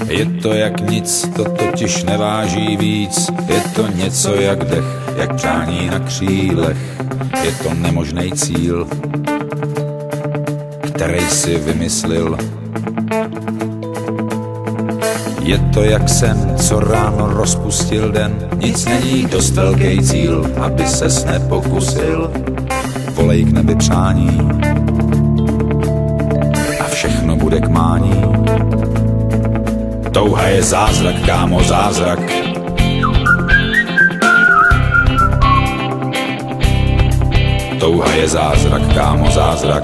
Je to jak nic, to totiž neváží víc. Je to něco jak dech, jak přání na křílech. Je to nemožný cíl, který si vymyslil. Je to jak sen, co ráno rozpustil den. Nic není dost velký cíl, aby ses nepokusil. Volej k nebi přání a všechno bude k mání. Touha je zázrak, kámo, zázrak. Touha je zázrak, kámo, zázrak.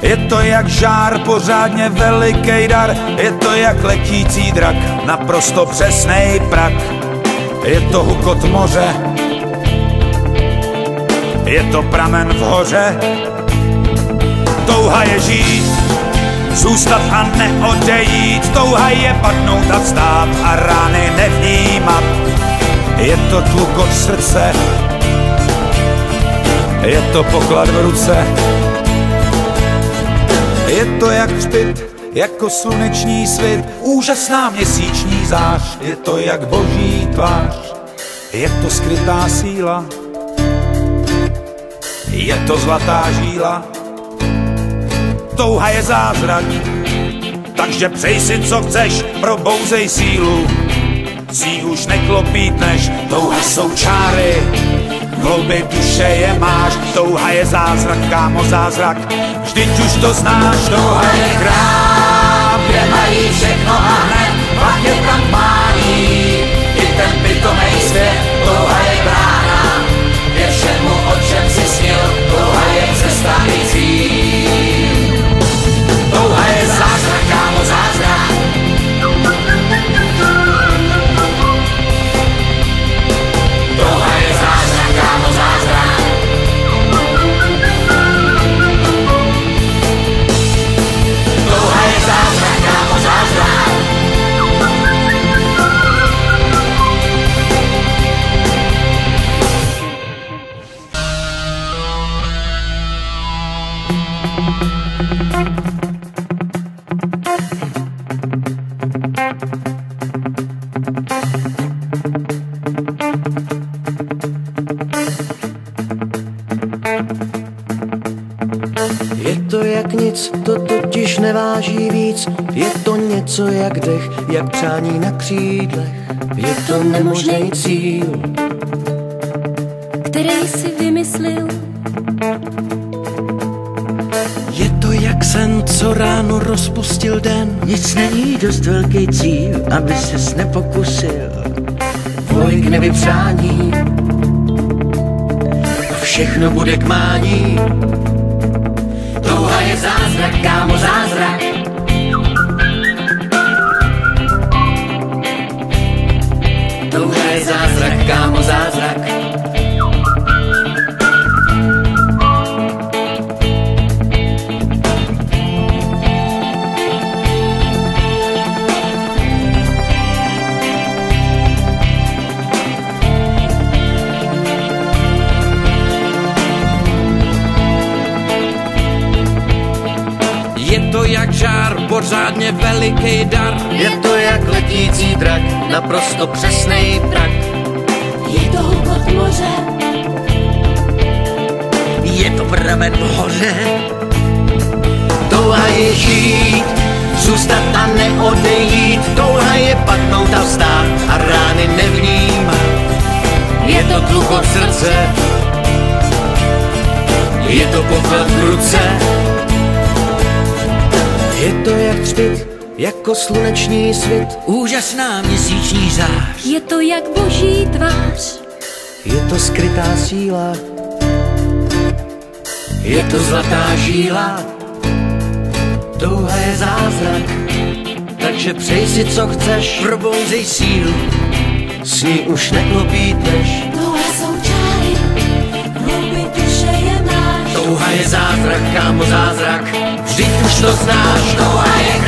Je to jak žár, pořádně veliký dar. Je to jak letící drak, naprosto přesnej prak. Je to hukot moře, je to pramen v hoře. Touha je žít, zůstat a neodejít. Touha je padnout a vstát a rány nevnímat. Je to tlukot srdce, je to poklad v ruce. Je to jak hřbit, jako sluneční svit, úžasná měsíční zář. Je to jak boží tvář, je to skrytá síla, je to zlatá žíla. Touha je zázrak, takže přej si co chceš, probouzej sílu. Si už neklopítneš, touha jsou čáry, v hloubi duše je máš. Touha je zázrak, kámo, zázrak, vždyť už to znáš. Touha je krám, kde mají všechno a hned pak je tam pání. I ten pitomej svět, touha je brána ke všemu, o čem si snil. Touha je cesta i cíl. Touha je zázrak, kámo, zázrak. Touha je zázrak, kámo, zázrak. Touha je zázrak, kámo, zázrak. Je to jak nic, to totiž neváží víc. Je to něco jak dech, jak přání na křídlech. Je to nemožný cíl, který si vymyslil. je to jak sen, co ráno rozpustil den. Nic není dost velký cíl, aby ses nepokusil. Volej k nebi přání a všechno bude k mání. Touha je zázrak, kámo, zázrak. Touha je zázrak, kámo, zázrak. Je to jak žár, pořádně veliký dar. Je to jak letící drak, naprosto přesnej prak. Je to hukot moře, Je to pramen v hoře. Touha je žít, zůstat a neodejít. Touha je padnout a vstát a rány nevnímat. Je to tlukot srdce, je to poklad v ruce. Je to jak hřbit, jako sluneční svit, úžasná měsíční zář. je to jak boží tvář. Je to skrytá síla, Je to zlatá žíla, touha je zázrak, takže přej si co chceš, probouzej sílu, s ní už neklopítneš. Tohle jsou čáry, hlouby duše je máš. Touha je zázrak, kámo, zázrak, vždyť už to znáš. Touha je